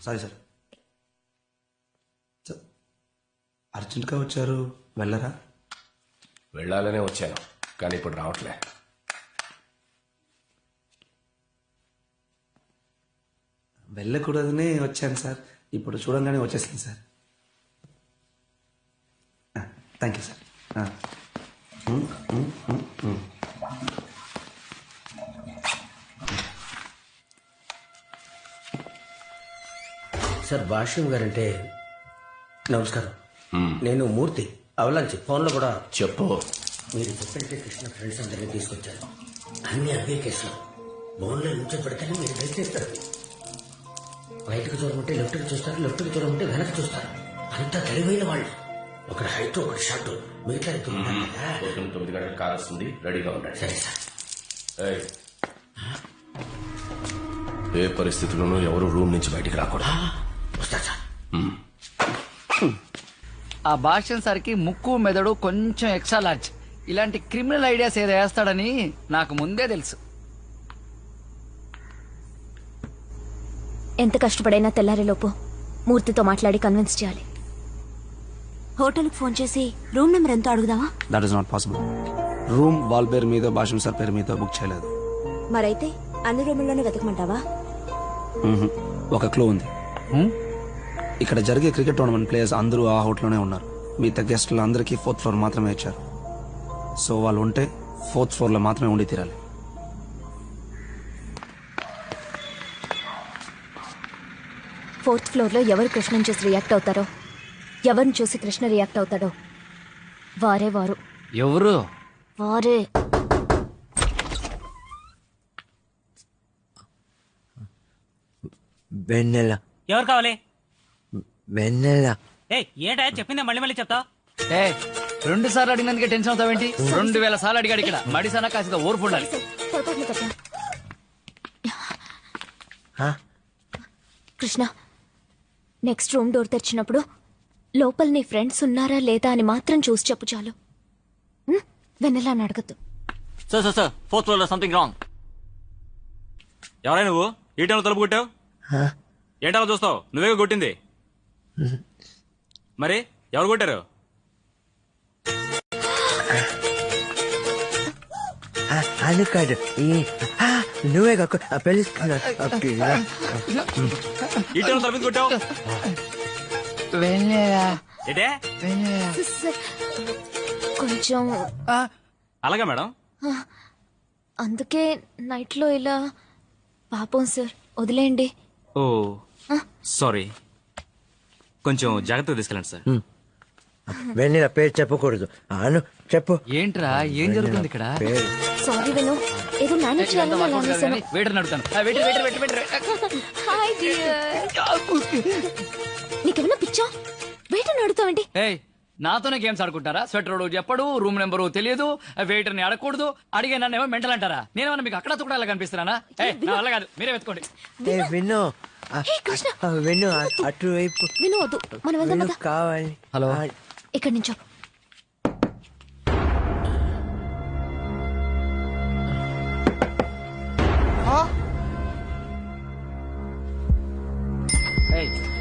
Sorry sir. అర్జెంట్గా వచ్చారు, వెళ్ళరా? వెళ్ళాలనే వచ్చాను, కానీ ఇప్పుడు రావట్లే. వెళ్ళకూడదనే వచ్చాను సార్, ఇప్పుడు చూడంగానే వచ్చేసింది sir. Thank you sir. Sir Bhashyam guarantee నమస్కారం. నేను మూర్తి అవలాంచి ఫోన్లో కూడా చెప్పు. మీరు చెప్పంటే కృష్ణ ఫ్రెండ్స్ అందరినీ తీసుకొచ్చారు. అన్ని అవే కేసులు. బోన్లో నుంచి పెడితేనే మీరు డ్రైవ్ చేస్తారు. రైట్కి దూరం ఉంటే లెఫ్ట్కి చూస్తారు, లెఫ్ట్కి దూరం ఉంటే వెనక్కి చూస్తారు. అంతా తెలివైన వాళ్ళు. ఒకటి హైట్ ఒకటి షార్ట్, మిగతా 9 గంటల కార్ వస్తుంది, రెడీగా ఉండండి. సరే సార్. ఏయ్, ఏ పరిస్థితుల్లోనూ ఎవరు రూమ్ నుంచి బయటికి రాకూడదు. వస్తా సార్. ఆ భాష్యం సార్కి ముక్కు మెదడు కొంచెం ఎక్స్ట్రా లార్జ్. ఇలాంటి క్రిమినల్ ఐడియాస్ ఏదో వేస్తాడని నాకు ముందే తెలుసు. ఎంత కష్టపడైనా తెల్లారేలోపు మూర్తితో మాట్లాడి కన్విన్స్ చేయాలి. హోటల్కి ఫోన్ చేసి రూమ్ నెంబర్ ఎంతో అడుగుదామా? That is not possible. Room వాల్ పేరు మీద, భాషం సార్ పేరు మీద బుక్ చేయలేదు. మరైతే అన్ని రూముల్లోనే వెతకమంటావా? ఒక క్లూ ఉంది. ఇక్కడ జరిగే క్రికెట్ టోర్నమెంట్ ప్లేయర్స్ అందరూ ఆ హోటల్లోనే ఉన్నారు. మిగతా గెస్టులు అందరికీ 4th ఫ్లోర్ మాత్రమే ఇచ్చారు. సో వాళ్ళు ఉంటే 4th ఫ్లోర్లో మాత్రమే ఉండి తీరాలి. ఫోర్త్ ఫ్లోర్ లో ఎవరు కృష్ణని చూసి రియాక్ట్ అవుతారో, ఎవరిని చూసి కృష్ణ రియాక్ట్ అవుతాడో వారే వారు. ఎవరు? వారే. వెన్నెల. ఎవరు కావాలి? వెన్నెల. ఏంటా చెప్పిందే మళ్ళీ మళ్ళీ చెప్తావు? 2 సార్లు అడిగినందుకే టెన్షన్ అవుతావేంటి? 2000 సార్లు అడిగాడు ఇక్కడ. మడిసన కాస్త ఓర్పు ఉండాలి. కృష్ణ, నెక్స్ట్ రూమ్ డోర్ తెరిచినప్పుడు లోపల నీ ఫ్రెండ్స్ ఉన్నారా లేదా అని మాత్రం చూసి చెప్పు చాలు. వెన్నెలా అని అడగద్దు. సార్ 4th ఫ్లోర్ లో సంథింగ్ రాంగ్. ఎవరై నువ్వు? ఈ టైంలో తలుపు కొట్టావు? ఏంటలా చూస్తావు? నువ్వే కొట్టింది. మరి ఎవరు కొట్టారు? అనుకాడు నువ్వే పిలుస్తున్నా. ఈ టైంలో తలుపు కొట్టావు ఏంటే? కొంచెం అలాగా మేడం. అందుకే నైట్ లో ఇలా. పాపం సార్, వదిలేయండి. ఓ సారీ, కొంచెం జాగ్రత్తగా తీసుకెళ్ళండి సార్. వెన్నెల పేరు చెప్పకూడదు. అను చెప్పు. ఏంట్రా, ఏం జరుగుతుంది ఇక్కడ? సారీ విను, ఏదో మేనేజ్ చేయాలని అలా అనేసాను. వెయిటర్ అడుగుతాను. Hi dear. నీకేమైనా పిచ్చా? వెయిటర్ అడుగుతావేంటి? నాతోనే గేమ్స్ ఆడుకుంటారా? స్వెటర్ చెప్పడు, రూమ్ నెంబరు తెలియదు, వెయిటర్ ని అడగకూడదు. అడిగే నన్నేమో మెంటల్ అంటారా? నేనేమన్నా మీకు అక్కడ తుక్కడ కనిపిస్తున్నానా? నా వల్ల కాదు, మీరే వెతుకోండి. విను విను అటువైపు విను వద్దు, మనం వెళ్దాం పద. కావాలి. హలో, ఇక్కడి నుంచో.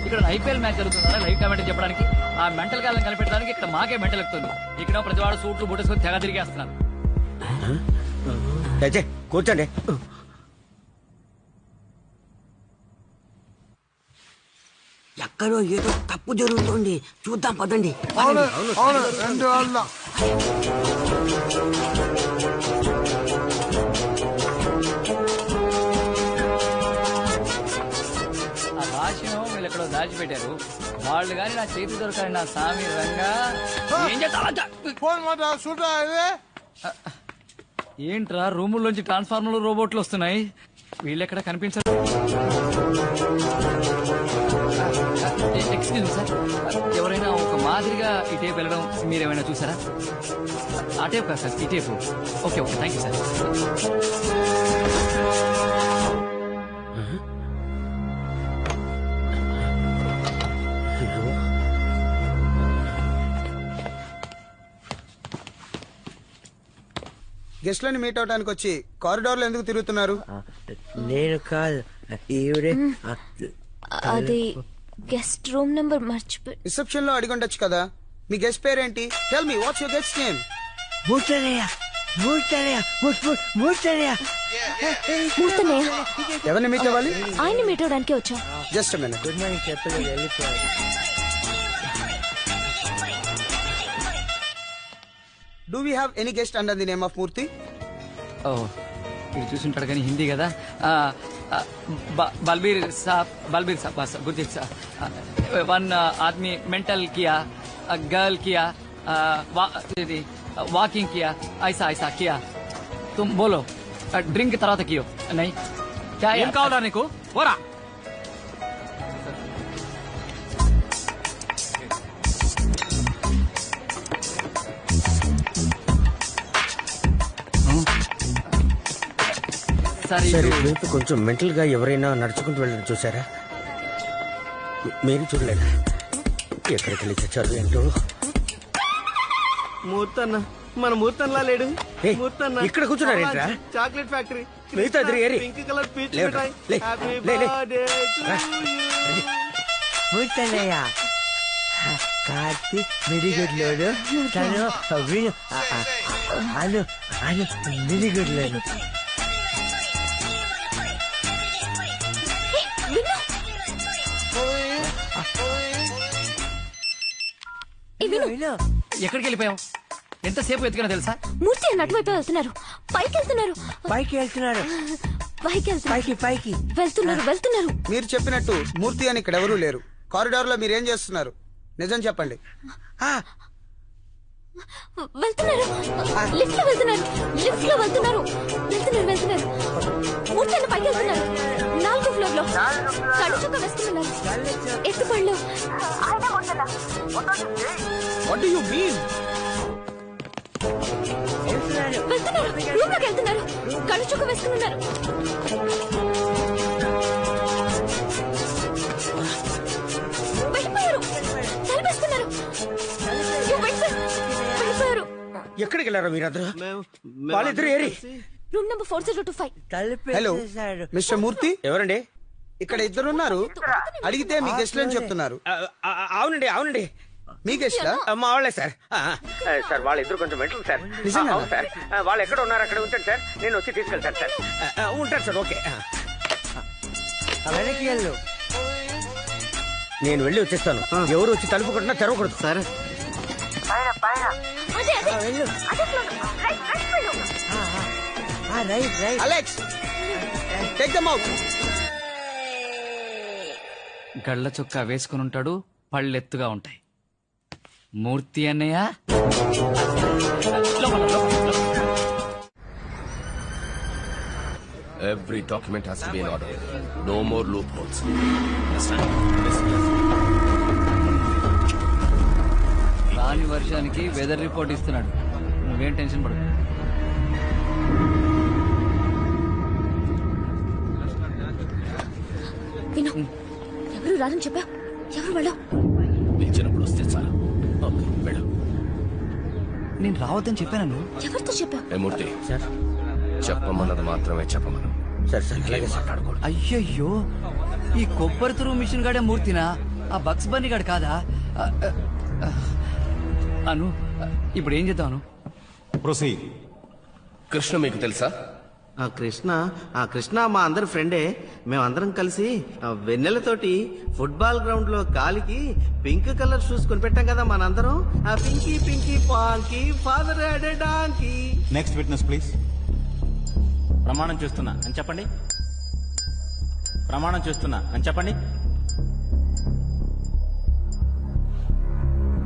ఇక్కడ ఐపీఎల్ మ్యాచ్ జరుగుతుందా లైవ్ కామెంట్ చెప్పడానికి? ఆ మెంటల్ గాలను కనిపెట్టడానికి ఇక్కడ మాకే మెంటల్ ఎక్కుతుంది. ఇక్కడ ప్రతివాడు సూట్లు బుట్టేసుకొని తెగ తిరిగేస్తున్నారు. కూర్చోండి. ఎక్కడో ఏదో తప్పు జరుగుతుంది, చూద్దాం పదండి. ఆ భాష్యం వీళ్ళు ఎక్కడో దాచిపెట్టారు. వాళ్ళు గాని నా చేతి దొరకాలి. నా సామి రంగా ఏం చేస్తా? ఏంట్రా, రూముల్లోంచి ట్రాన్స్ఫార్మర్లు రోబోట్లు వస్తున్నాయి. వీళ్ళెక్కడ కనిపించరు. ఎక్స్క్యూజ్ మీ సార్, ఎవరైనా ఒక మాదిరిగా ఈ టేప్ వెళ్ళడం మీరేమైనా చూసారా? ఆ టేప్ కాదు సార్, ఈ tape. Okay okay, thank you sir. గెస్ట్లని మీట్ అవడానికి వచ్చి కారిడార్లో ఎందుకు తిరుగుతున్నారు? నేను కాదు, ఈవిడే. అది గెస్ట్ రూమ్ నెంబర్ మర్చిపోయి. రిసెప్షన్ లో అడిగి ఉండొచ్చు కదా. మీ గెస్ట్ పేరేంటి? Tell me what's your guest name? Murthanayya Murthanayya Murthanayya Murthannayya, ఎవరిని మీట్ అవ్వాలి? ఆయన్ని మీట్ అవడానికి వచ్చా. Just minute. గుడ్ మార్నింగ్ చెప్పలేదు వెళ్ళిపోయాడు. Do we have any guest under the name of Murthy? ఓ ఇది చూసుంటాడు కానీ హిందీ కదా. బల్బీర్ సాబ్ బస్ గుర్తిత్ సాబ్. వన్ ఆద్మీ మెంటల్ కియా, गर्ल किया, वॉकिंग किया, ऐसा ऐसा किया. तुम बोलो ड्रिंक తర్వాత कियो नहीं क्या ఏం కావాలా నీకు? పోరా. సరే సార్ ఇటువైపు కొంచెం మెంటల్ గా ఎవరైనా నడుచుకుంటూ వెళ్ళడం చూసారా? మీరు చూడలేదా? ఎక్కడికి వెళ్ళి చచ్చారు ఏంటో. మూర్తన్న మన మూర్తన్లా లేడు. ఏయ్, మూర్తన్న ఇక్కడ కూర్చున్నారేంట్రా? చాక్లెట్ ఫ్యాక్టరీ మిగతా ఇద్దరు ఏరి? పింక్ కలర్ పీచ్ లేవు, మిఠాయి. లే, హ్యాపీ లే, లే. బర్త్డే టు రా. You. Murthannayya Karthik very good లోడు. తను విను అను అను వెరీ గుడ్ లోడు. విను ఎక్కడికి వెళ్ళిపోయావు? ఎంతసేపు ఎత్తుకున్నా తెలుసా? మూర్తి అన్న అటువైపు వెళ్తున్నారు. పైకి వెళ్తున్నారు. పైకి వెళ్తున్నాడు. పైకి వెళ్తున్నారు. పైకి పైకి వెళ్తున్నారు. మీరు చెప్పినట్టు మూర్తి అని ఇక్కడ ఎవరూ లేరు. కారిడార్ లో మీరు ఏం చేస్తున్నారు? నిజం చెప్పండి. వెళ్తున్నారు. లిఫ్ట్ లో వెళ్తున్నారు. మూర్తి అన్న పైకి వెళ్తున్నారు. 4వ ఫ్లోర్ లో కళ్ళు చుక్క వేస్తున్నారు. ఎత్తుపళ్ళు. What do you mean? వెళ్తున్నారు. రూమ్ లోకి వెళ్తున్నారు. కళ్ళు చుక్క వేస్తున్నారు. వెళ్ళిపోయారు. తలపేస్తున్నారు. వెళ్ళిపోయారు. ఎక్కడికి వెళ్ళారా మీరందరూ? వాళ్ళిద్దరు ఏరి? Room number 4025. హలో మిస్టర్ మూర్తి, ఎవరండి? ఇక్కడ ఇద్దరున్నారు. అడిగితే మీ గెస్ట్లు అని చెప్తున్నారు. అవునండి అవునండి, మీ గెస్ట్లా? మా వాళ్ళే సార్. సార్ వాళ్ళిద్దరు కొంచెం మెంటల్ సార్. నిజంగానా? అవును సార్. వాళ్ళు ఎక్కడ ఉన్నారు అక్కడ ఉంచండి సార్, నేను వచ్చి తీసుకెళ్తాను సార్. ఉంటాను సార్. ఓకే, వెనక్కి వెళ్ళు. నేను వెళ్ళి వచ్చేస్తాను. ఎవరు వచ్చి తలుపు కొట్టినా తెరవకూడదు సార్. అదే అదే వెళ్ళు. అదే floor. Right right. Alex, take them out. గళ్ళ చొక్కా వేసుకుని ఉంటాడు. పళ్ళెత్తుగా ఉంటాయి. మూర్తి అన్నయ్య Every document has to be in order. No more loopholes. రాని వర్షానికి వెదర్ రిపోర్ట్ ఇస్తున్నాడు. నువ్వేం టెన్షన్ పడదు. విను, ఎవరు రాదని చెప్పా? ఎవరు వాళ్ళు? పిలిచినప్పుడు వస్తే చాలు. ఓకే, వెళ్ళు. నేను రావద్దని చెప్పాను. ఎవరితో చెప్పా? ఏ మూర్తి సార్, చెప్పమన్నది మాత్రమే చెప్పమను. సార్ సార్ అలాగే సార్. మాట్లాడకూడదు. అయ్యయ్యో, ఈ కొబ్బరి తురుము మిషన్ గాడే మూర్తినా? ఆ బక్స్ బన్నీ గాడు కాదా? అను, ఇప్పుడు ఏం చేద్దాం అను? కృష్ణ మీకు తెలుసా? ఆ కృష్ణ మా అందరి ఫ్రెండే. మేమందరం కలిసి వెన్నెలతోటి ఫుట్బాల్ గ్రౌండ్ లో కాలికి పింక్ కలర్ షూస్ కొనిపెట్టాం కదా మనందరం. ఆ Pinky pinky ponky father donkey. Next witness please. ప్రమాణం చేస్తున్నా అని చెప్పండి. ప్రమాణం చేస్తున్నా అని చెప్పండి.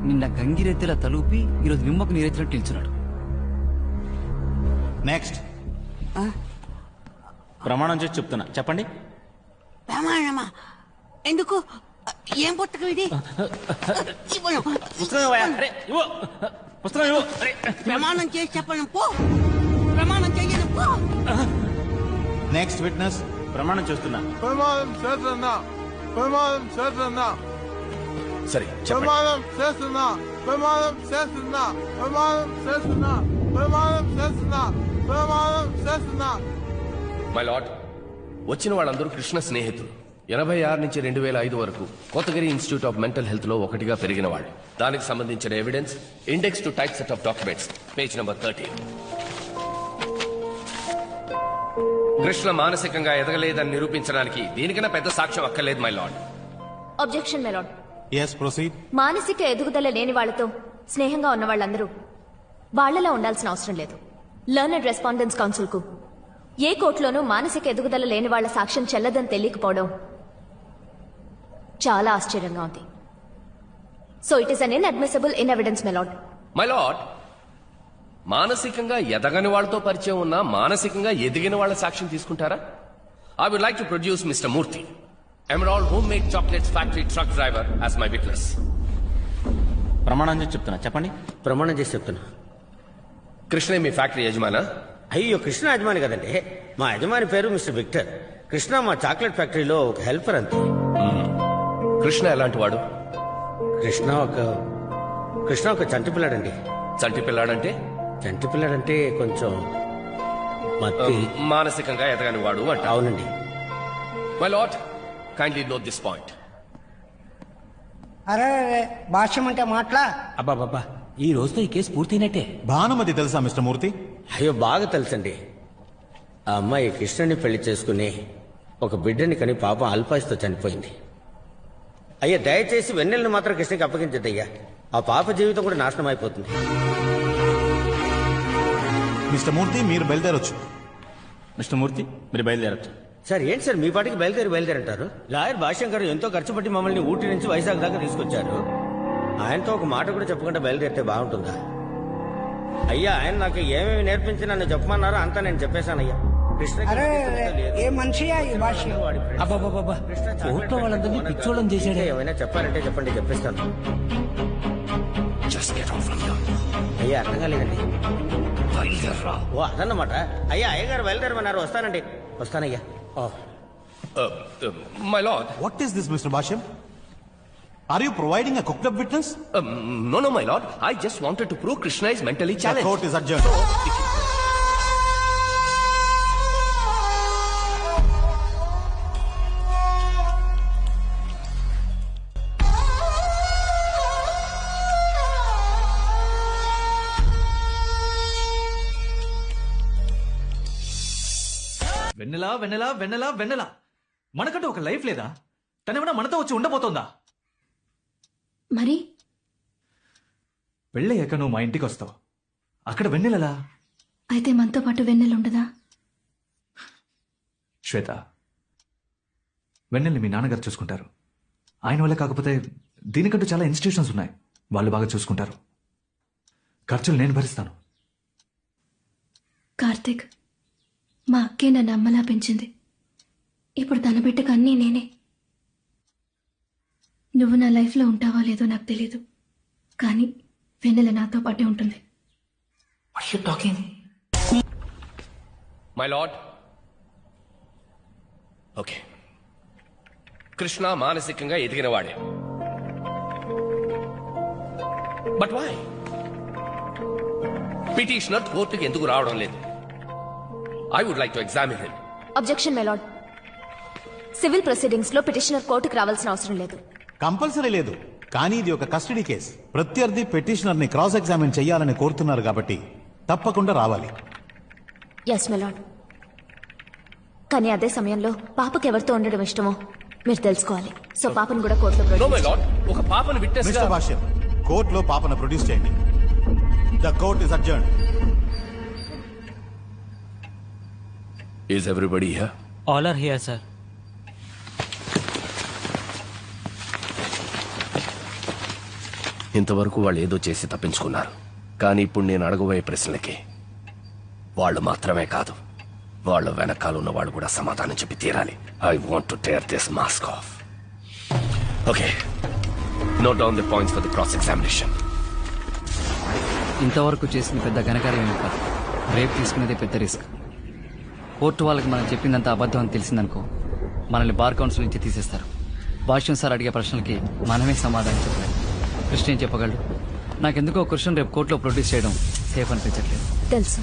నిన్న గంగిరెత్తిలా తలూపి ఈరోజు నిమ్మకు నీరెత్తినట్టు నిల్చున్నాడు. నెక్స్ట్. ప్రమాణం చేసి చెప్తున్నా చెప్పండి. ప్రమాణమా? ఎందుకు? ఏం పుస్తకం ఇది? పుస్తకం ఇవ్వయా? అరే ఇవ్వు, పుస్తకం ఇవ్వు. అరే ప్రమాణం చేసి చెప్పను పో. ప్రమాణం చేయను పో. Next witness. ప్రమాణం చేస్తున్నా. ప్రమాదం చేస్తున్నా. ప్రమాదం చేస్తున్నా. సరే చెప్పండి. ప్రమాదం చేస్తున్నా. ప్రమాదం చేస్తున్నా. ప్రమాదం చేస్తున్నా. ప్రమాదం చేస్తున్నా. ప్రమాదం చేస్తున్నా. మై లార్డ్, వచ్చిన వాళ్ళందరూ కృష్ణ స్నేహితులు. 86 నుంచి 2005 వరకు Kotagiri institute of mental health లో ఒకటిగా పెరిగిన వాళ్ళు. దానికి సంబంధించిన evidence index to type set of documents, page number 13. Krishna మానసికంగా ఎదగలేదని నిరూపించడానికి దీనికన్నా పెద్ద సాక్ష్యం అక్కర్లేదు my lord. Objection milord. Yes, proceed. మానసిక ఎదుగుదల లేని వాళ్లతో స్నేహంగా ఉన్న వాళ్ళందరూ వాళ్లలా ఉండాల్సిన అవసరం లేదు. లర్నడ్ రెస్పాండెన్స్ కౌన్సిల్ కు ఏ కోర్టులోనూ మానసిక ఎదుగుదల లేని వాళ్ల సాక్ష్యం చెల్లదని తెలియకపోవడం చాలా ఆశ్చర్యంగా ఉంది. So it is an inadmissible in evidence milord. My lord, మానసికంగా ఎదగని వాళ్ళతో పరిచయం ఉన్న మానసికంగా ఎదిగిన వాళ్ళ సాక్ష్యం తీసుకుంటారా? I would like to produce mister Murthy, emerald home made chocolates factory truck driver, as my witness. ప్రమాణం చేసి చెప్తున్నా, చెప్పండి. ప్రమాణం చేసి చెప్తున్నా. కృష్ణ మీ ఫ్యాక్టరీ యజమానా? అయ్యో, కృష్ణ యజమాని కదండి. మా యజమాని పేరు మిస్టర్ విక్టర్. కృష్ణ మా చాక్లెట్ ఫ్యాక్టరీలో ఒక హెల్పర్ అంతే. కృష్ణ ఎలాంటి వాడు? కృష్ణ ఒక చంటి పిల్లాడండి. చంటి పిల్లాడంటే? చంటి పిల్లాడంటే కొంచెం మత్తి. మానసికంగా ఎదగని వాడు అంట. అవునండి. My lord, kindly note this point. అరే భాష్యం అంటే మాట్లా. అబ్బాబాబా, ఈ రోజుతో ఈ కేసు పూర్తయినట్టే. భానుమతి తెలుసా మిస్టర్ మూర్తి? అయ్యో, బాగా తెలుసండి. ఆ అమ్మాయి కృష్ణని పెళ్లి చేసుకుని ఒక బిడ్డని కని పాపం అల్పాయుస్తో చనిపోయింది. అయ్యా, దయచేసి వెన్నెలను మాత్రం కృష్ణకి అప్పగించద్దయ్యా. ఆ పాప జీవితం కూడా నాశనం అయిపోతుంది. మిస్టర్ మూర్తి, మీరు బయలుదేరొచ్చు. మిస్టర్ మూర్తి, మీరు బయలుదేరచ్చు. సార్ ఏంటి సార్ మీ పాటికి బయలుదేరంటారు? లాయర్ భాష్యం గారు ఎంతో ఖర్చు పట్టి మమ్మల్ని ఊటీ నుంచి వైజాగ్ దాకా తీసుకొచ్చారు. ఆయనతో ఒక మాట కూడా చెప్పకుండా బయలుదేరితే బాగుంటుందా? అయ్యా, ఆయన నాకు ఏమేమి నేర్పించి నన్ను చెప్పమన్నారో అంతా నేను చెప్పేశానయ్యా. అరే ఏ మనిషియా ఈ భాష్యం? అబ్బాబాబా, కోర్టులో వాళ్ళందరినీ పిచ్చోళ్ళని చేశాడే. ఏమైనా చెప్పాలంటే చెప్పండి, చెప్పేస్తాను. Just get off from here. అయ్యా, అర్థం కాలేదండి. బయలుదేరరా. ఓ, అదన్నమాట. అయ్యా, అయ్యగారు బయలుదేరమన్నారు. వస్తానండి. వస్తానయ్యా. My lord. What is this, Mr. Basham? Are you providing a cooked up witness? No, my lord. I just wanted to prove Krishna is mentally The challenged. court is adjourned. వెన్నెలా వెన్నెలా వెన్నెలా వెన్నెలా, మనకంటూ ఒక లైఫ్ లేదా? తనేమైనా మనతో వచ్చి ఉండబోతోందా? మరి పెళ్ళయ్యాక నువ్వు మా ఇంటికి వస్తావు, అక్కడ వెన్నెలలా? అయితే మనతో పాటు వెన్నెల ఉండదా? శ్వేత, వెన్నెల్ని మీ నాన్నగారు చూసుకుంటారు. ఆయన వల్ల కాకపోతే దీనికంటూ చాలా ఇన్స్టిట్యూషన్స్ ఉన్నాయి, వాళ్ళు బాగా చూసుకుంటారు. ఖర్చులు నేను భరిస్తాను. కార్తిక్, మా అక్కే నన్ను అమ్మలా పెంచింది. ఇప్పుడు తన బిడ్డకు అన్నీ నేనే. నువ్వు నా లైఫ్లో ఉంటావో లేదో నాకు తెలీదు, కానీ వెన్నెల నాతో పాటే ఉంటుంది. What are you talking? My lord. Okay. Krishna మానసికంగా ఎదిగినవాడే. But why? పిటిషనర్ కోర్టుకి ఎందుకు రావడం లేదు? I would like to examine him. Objection my lord. Civil proceedings లో పిటిషనర్ కోర్టుకు రావాల్సిన అవసరం లేదు. కంపల్సరీ లేదు, కానీ ఇది ఒక కస్టడీ కేసు. ప్రత్యర్థి పెటిషనర్ ని క్రాస్ ఎగ్జామిన్ చేయాలని కోరుతున్నారు కాబట్టి తప్పకుండా రావాలి. Yes my lord. కానీ అదే సమయంలో పాపకి ఎవరితో ఉండడం ఇష్టమో మీరు తెలుసుకోవాలి. సో పాపను కూడా కోర్టులో నో మై లార్డ్, ఒక పాపను విట్నెస్ గా మిస్టర్ భాష్యం, కోర్టులో పాపను ప్రొడ్యూస్ చేయండి. The court is adjourned. Is everybody here? All are here, sir. ఇంతవరకు వాళ్ళు ఏదో చేసి తప్పించుకున్నారు, కానీ ఇప్పుడు నేను అడగబోయే ప్రశ్నలకి వాళ్ళు మాత్రమే కాదు, వాళ్ళ వెనకాల ఉన్న వాళ్ళు కూడా సమాధానం చెప్పి తీరాలి. I want to tear this mask of. Okay, note down the points for the cross examination. ఇంతవరకు చేసిన పెద్ద ఘనకార్యం ఏమి కాదు, రేపు తీసుకునేదే పెద్ద రిస్క్. కోర్టు వాళ్ళకి మనం చెప్పిందంత అబద్ధం అని తెలిసిందనుకో, మనల్ని బార్ కౌన్సిల్ నుంచి తీసేస్తారు. భాష్యం సార్ అడిగే ప్రశ్నలకి మనమే సమాధానం చెప్పాలి. కృష్ణ ఏం చెప్పగలడు? నాకెందుకో కృష్ణ రేపు కోర్టులో ప్రొడ్యూస్ చేయడం సేఫ్ అనిపించట్లేదు. తెలుసు.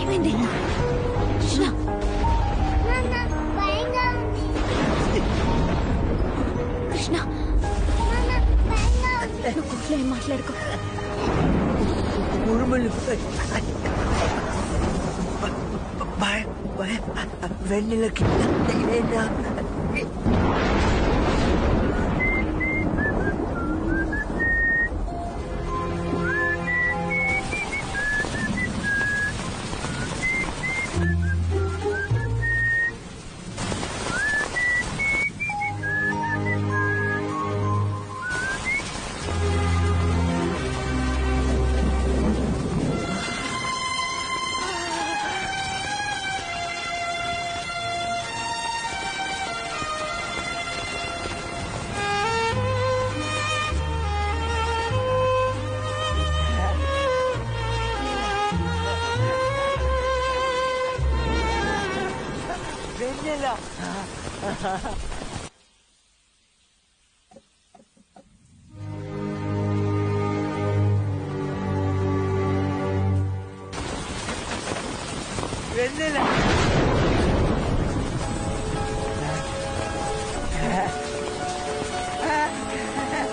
ఏమైంది కృష్ణ? కృష్ణ నువ్వు కోట్లో ఏం మాట్లాడుకో. ఉరుములు వెన్నెలకి వెన్నెల